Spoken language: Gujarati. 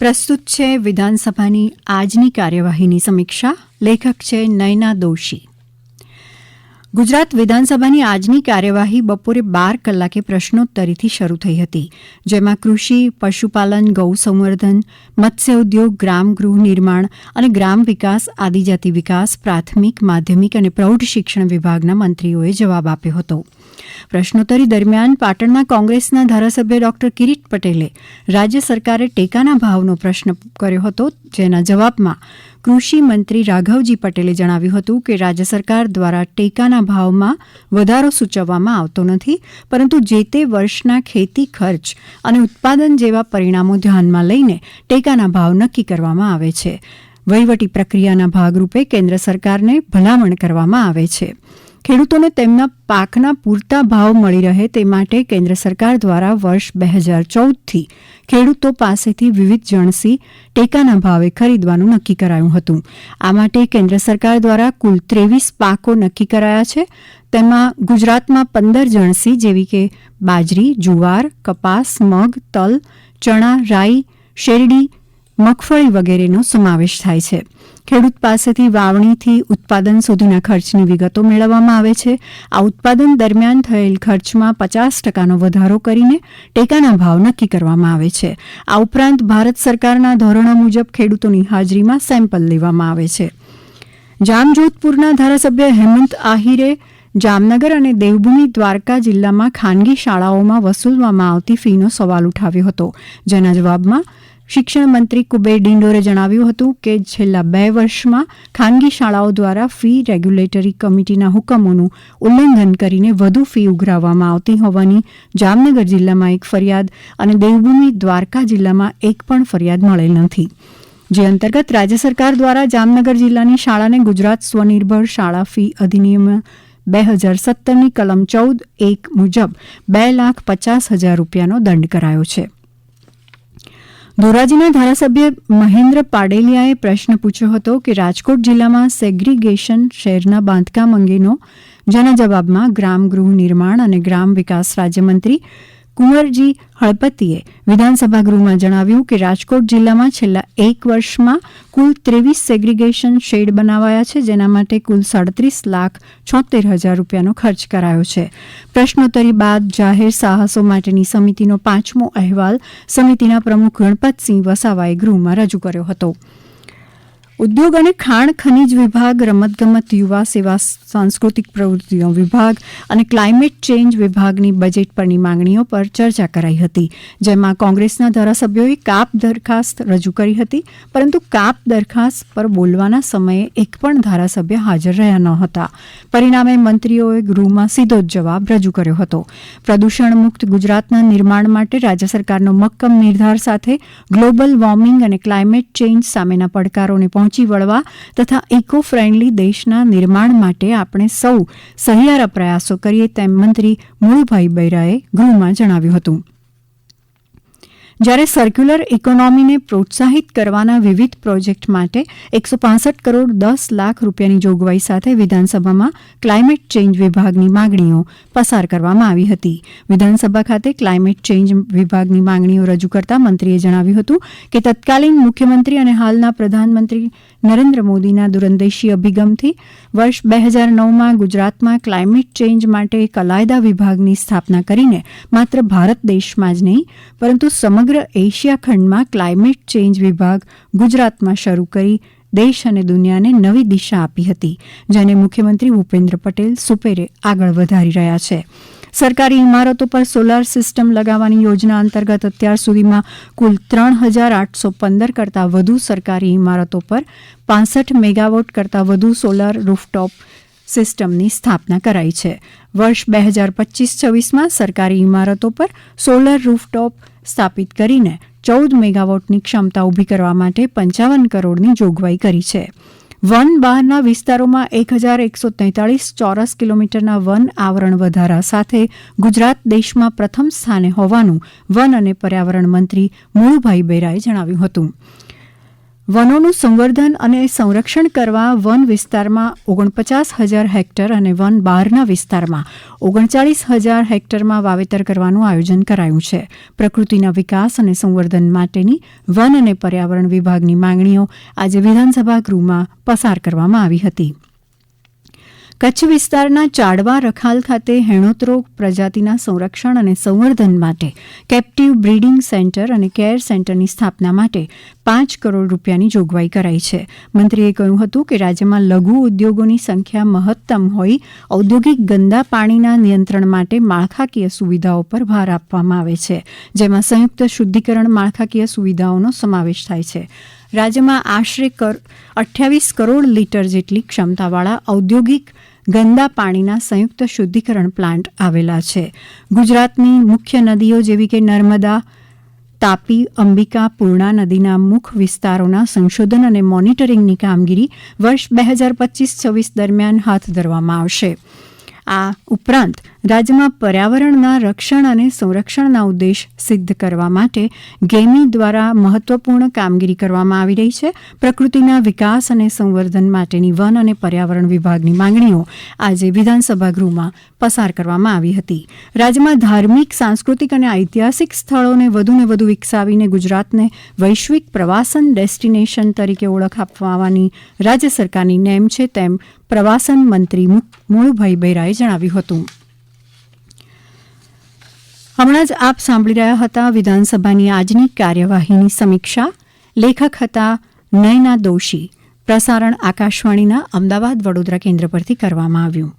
પ્રસ્તુત છે વિધાનસભાની આજની કાર્યવાહીની સમીક્ષા. લેખક છે નયના દોશી. ગુજરાત વિધાનસભાની આજની કાર્યવાહી બપોરે 12 કલાકે પ્રશ્નોત્તરીથી શરૂ થઈ હતી, જેમાં કૃષિ, પશુપાલન, ગૌસંવર્ધન, મત્સ્ય ઉદ્યોગ, ગ્રામ ગૃહ નિર્માણ અને ગ્રામ વિકાસ, આદિજાતિ વિકાસ, પ્રાથમિક, માધ્યમિક અને પ્રૌઢ શિક્ષણ વિભાગના મંત્રીઓએ જવાબ આપ્યો હતો. પ્રશ્નોત્તરી દરમિયાન પાટણના કોંગ્રેસના ધારાસભ્ય ડોક્ટર કિરીટ પટેલે રાજ્ય સરકારે ટેકાના ભાવનો પ્રશ્ન કર્યો હતો, જેના જવાબમાં કૃષિ મંત્રી રાઘવજી પટેલે જણાવ્યું હતું કે રાજ્ય સરકાર દ્વારા ટેકાના ભાવમાં વધારો સૂચવવામાં આવતો નથી, પરંતુ જે તે વર્ષના ખેતી ખર્ચ અને ઉત્પાદન જેવા પરિણામો ધ્યાનમાં લઈને ટેકાના ભાવ નક્કી કરવામાં આવે છે. વહીવટી પ્રક્રિયાના ભાગરૂપે કેન્દ્ર સરકારને ભલામણ કરવામાં આવે છે. ખેડૂતોને તેમના પાકના પૂરતા ભાવ મળી રહે તે માટે કેન્દ્ર સરકાર દ્વારા વર્ષ 2014થી ખેડૂતો પાસેથી વિવિધ જણસી ટેકાના ભાવે ખરીદવાનું નક્કી કરાયું હતું. આ માટે કેન્દ્ર સરકાર દ્વારા કુલ 23 પાકો નક્કી કરાયા છે. તેમાં ગુજરાતમાં 15 જણસી જેવી કે બાજરી, જુવાર, કપાસ, મગ, તલ, ચણા, રાઈ, શેરડી, મગફળી વગેરેનો સમાવેશ થાય છે. ખેડૂત પાસેથી વાવણીથી ઉત્પાદન સુધીના ખર્ચની વિગતો મેળવવામાં આવે છે. આ ઉત્પાદન દરમિયાન થયેલ ખર્ચમાં 50% વધારો કરીને ટેકાના ભાવ નક્કી કરવામાં આવે છે. આ ઉપરાંત ભારત સરકારના ધોરણો મુજબ ખેડૂતોની હાજરીમાં સેમ્પલ લેવામાં આવે છે. જામજોધપુરના ધારાસભ્ય હેમંત આહિરે જામનગર અને દેવભૂમિ દ્વારકા જિલ્લામાં ખાનગી શાળાઓમાં વસૂલવામાં આવતી ફીનો સવાલ ઉઠાવ્યો હતો, જેના જવાબમાં શિક્ષણ મંત્રી કુબેર ડિંડોરે જણાવ્યું હતું કે છેલ્લા 2 વર્ષમાં ખાનગી શાળાઓ દ્વારા ફી રેગ્યુલેટરી કમિટીના હુકમોનું ઉલ્લંઘન કરીને વધુ ફી ઉઘરાવવામાં આવતી હોવાની જામનગર જિલ્લામાં એક ફરિયાદ અને દેવભૂમિ દ્વારકા જિલ્લામાં એક પણ ફરિયાદ મળેલ નથી. જે અંતર્ગત રાજ્ય સરકાર દ્વારા જામનગર જિલ્લાની શાળાને ગુજરાત સ્વનિર્ભર શાળા ફી અધિનિયમ 2017ની કલમ 14(1) મુજબ 2,50,000 રૂપિયાનો દંડ કરાયો છે. ધોરાજીના ધારાસભ્ય મહેન્દ્ર પાડેલિયાએ પ્રશ્ન પૂછ્યો હતો કે રાજકોટ જિલ્લામાં સેગ્રીગેશન શહેરના બાંધકામ અંગેનો, જેના જવાબમાં ગ્રામ ગૃહ નિર્માણ અને ગ્રામ વિકાસ રાજ્યમંત્રી કુંવરજી હળપતિએ વિધાનસભા ગૃહમાં જણાવ્યું કે રાજકોટ જિલ્લામાં છેલ્લા 1 વર્ષમાં કુલ 23 સેગ્રીગેશન શેડ બનાવાયા છે, જેના માટે કુલ 37,76,000 રૂપિયાનો ખર્ચ કરાયો છે. પ્રશ્નોત્તરી બાદ જાહેર સાહસો માટેની સમિતિનો 5મો અહેવાલ સમિતિના પ્રમુખ ગણપતસિંહ વસાવાએ ગૃહમાં રજૂ કર્યો હતો. ઉદ્યોગ અને ખાણ ખનીજ વિભાગ, રમતગમત, યુવા સેવા, સાંસ્કૃતિક પ્રવૃત્તિઓ વિભાગ અને ક્લાઇમેટ ચેન્જ વિભાગની બજેટ પરની માંગણીઓ પર ચર્ચા કરાઈ હતી, જેમાં કોંગ્રેસના ધારાસભ્યોએ કાપ દરખાસ્ત રજૂ કરી હતી, પરંતુ કાપ દરખાસ્ત પર બોલવાના સમયે એક પણ ધારાસભ્ય હાજર રહ્યા ન હતા. પરિણામે મંત્રીઓએ ગૃહમાં સીધો જ જવાબ રજૂ કર્યો હતો. પ્રદૂષણ મુક્ત ગુજરાતના નિર્માણ માટે રાજ્ય સરકારનો મક્કમ નિર્ધાર સાથે ગ્લોબલ વોર્મિંગ અને ક્લાઇમેટ ચેન્જ સામેના પડકારોને પહોંચી વળવા તથા ઇકો ફ્રેન્ડલી દેશના નિર્માણ માટે આપણે સૌ સહિયારા પ્રયાસો કરીએ તેમ મંત્રી મુળુભાઈ બૈરાએ ગૃહમાં જણાવ્યું હતું. જ્યારે સર્ક્યુલર ઇકોનોમીને પ્રોત્સાહિત કરવાના વિવિધ પ્રોજેક્ટ માટે 165 કરોડ 10 લાખ રૂપિયાની જોગવાઈ સાથે વિધાનસભામાં ક્લાઇમેટ ચેન્જ વિભાગની માંગણીઓ પસાર કરવામાં આવી હતી. વિધાનસભા ખાતે ક્લાઇમેટ ચેન્જ વિભાગની માંગણીઓ રજૂ કરતા મંત્રીએ જણાવ્યું હતું કે તત્કાલીન મુખ્યમંત્રી અને હાલના પ્રધાનમંત્રી નરેન્દ્ર મોદીના દૂરંદેશી અભિગમથી વર્ષ 2009માં ગુજરાતમાં ક્લાઇમેટ ચેન્જ માટે એક અલાયદા વિભાગની સ્થાપના કરીને માત્ર ભારત દેશમાં જ નહીં પરંતુ સમગ્ર એશિયા ખંડમાં ક્લાઇમેટ ચેન્જ વિભાગ ગુજરાતમાં શરૂ કરી દેશ અને દુનિયાને નવી દિશા આપી હતી, જેને મુખ્યમંત્રી ભૂપેન્દ્ર પટેલ સુપેરે આગળ વધારી રહ્યા છે. સરકારી ઇમારતો પર સોલાર સિસ્ટમ લગાવવાની યોજના અંતર્ગત અત્યાર સુધીમાં કુલ 3,815 કરતાં વધુ સરકારી ઇમારતો પર 65 મેગાવોટ કરતાં વધુ સોલાર રૂફટોપ સિસ્ટમની સ્થાપના કરાઈ છે. વર્ષ 2025-26માં સરકારી ઇમારતો પર સોલર રૂફટોપ સ્થાપિત કરીને 14 મેગાવોટની ક્ષમતા ઊભી કરવા માટે 55 કરોડની જોગવાઈ કરી છે. વન બહારના વિસ્તારોમાં 1,143 ચોરસ કિલોમીટરના વન આવરણ વધારા સાથે ગુજરાત દેશમાં પ્રથમ સ્થાને હોવાનું વન અને પર્યાવરણ મંત્રી મુળુભાઈ બૈરાએ જણાવ્યું હતું. વનોનું સંવર્ધન અને સંરક્ષણ કરવા વન વિસ્તારમાં 49,000 હેક્ટર અને વન બહારના વિસ્તારમાં 39,000 હેક્ટરમાં વાવેતર કરવાનું આયોજન કરાયું છે. પ્રકૃતિના વિકાસ અને સંવર્ધન માટેની વન અને પર્યાવરણ વિભાગની માંગણીઓ આજે વિધાનસભા ગૃહમાં પસાર કરવામાં આવી હતી. કચ્છ વિસ્તારના ચાડવા રખાલ ખાતે હેણોત્રોગ પ્રજાતિના સંરક્ષણ અને સંવર્ધન માટે કેપ્ટિવ બ્રીડિંગ સેન્ટર અને કેર સેન્ટરની સ્થાપના માટે 5 કરોડ રૂપિયાની જોગવાઈ કરાઈ છે. મંત્રીએ કહ્યું હતું કે રાજ્યમાં લઘુ ઉદ્યોગોની સંખ્યા મહત્તમ હોઈ ઔદ્યોગિક ગંદા પાણીના નિયંત્રણ માટે માળખાકીય સુવિધાઓ પર ભાર આપવામાં આવે છે, જેમાં સંયુક્ત શુદ્ધિકરણ માળખાકીય સુવિધાઓનો સમાવેશ થાય છે. રાજ્યમાં આશરે 28 કરોડ લીટર જેટલી ક્ષમતાવાળા ઔદ્યોગિક ગંદા પાણીના સંયુક્ત શુદ્ધિકરણ પ્લાન્ટ આવેલા છે. ગુજરાતની મુખ્ય નદીઓ જેવી કે નર્મદા, તાપી, અંબિકા, પૂર્ણા નદીના મુખ વિસ્તારોના સંશોધન અને મોનિટરિંગની કામગીરી વર્ષ 2025-26 દરમિયાન હાથ ધરવામાં આવશે. આ ઉપરાંત રાજ્યમાં પર્યાવરણના રક્ષણ અને સંરક્ષણના ઉદ્દેશ સિદ્ધ કરવા માટે ગેમી દ્વારા મહત્વપૂર્ણ કામગીરી કરવામાં આવી રહી છે. પ્રકૃતિના વિકાસ અને સંવર્ધન માટેની વન અને પર્યાવરણ વિભાગની માંગણીઓ આજે વિધાનસભા ગૃહમાં પસાર કરવામાં આવી હતી. રાજ્યમાં ધાર્મિક, સાંસ્કૃતિક અને ઐતિહાસિક સ્થળોને વધુને વધુ વિકસાવીને ગુજરાતને વૈશ્વિક પ્રવાસન ડેસ્ટિનેશન તરીકે ઓળખ આપવાની રાજ્ય સરકારની નેમ છે, તેમ પ્રવાસન મંત્રી મુળુભાઈ બેરાએ જણાવ્યું હતું. હમણાં જ આપ સાંભળી રહ્યા હતા વિધાનસભાની આજની કાર્યવાહીની સમીક્ષા. લેખક હતા નયના દોશી. પ્રસારણ આકાશવાણીના અમદાવાદ વડોદરા કેન્દ્ર પરથી કરવામાં આવ્યું.